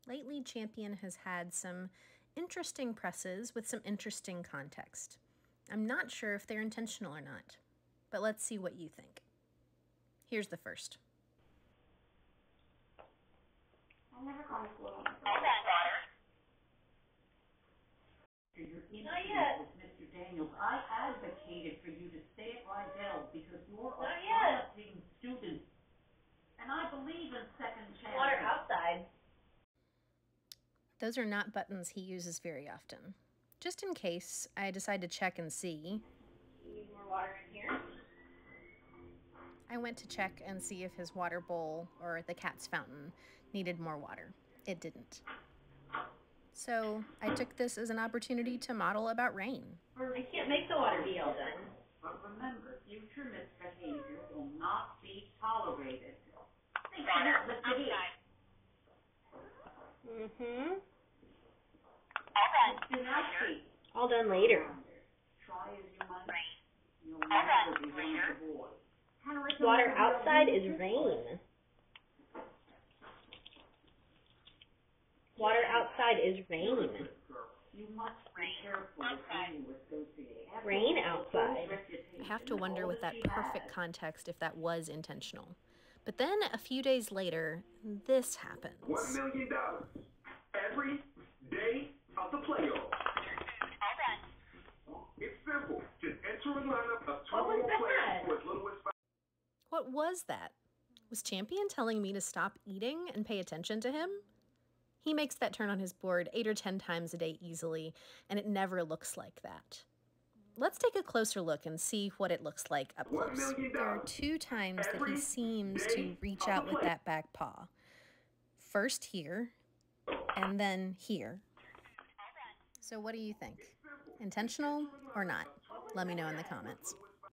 Lately, Champion has had some interesting presses with some interesting context. I'm not sure if they're intentional or not, but let's see what you think. Here's the first. I'll never call the school. Not yet. With Mr. Daniels, I advocated for you to stay at Rydell because you're a promising student, and I believe in second chances. Water outside. Those are not buttons he uses very often. Just in case, I decide to check and see. You need more water in here? I went to check and see if his water bowl or the cat's fountain needed more water. It didn't. So I took this as an opportunity to model about rain. I can't make the water be all done. But remember, future misbehavior will not be tolerated. Water outside. Mm-hmm. All done later. Try as you might, you'll never be one of the boys. Water outside is rain. Water outside is rain. You must be careful with who you associate. Rain outside. I have to wonder with that perfect context if that was intentional. But then a few days later, this happens. $1 million every day of the playoffs. It's simple. Just enter a lineup of 12 players for as little as 5. What was that? Was Champion telling me to stop eating and pay attention to him? He makes that turn on his board 8 or 10 times a day easily, and it never looks like that. Let's take a closer look and see what it looks like up close. There are 2 times that he seems to reach out with that back paw. First here, and then here. So what do you think? Intentional or not? Let me know in the comments.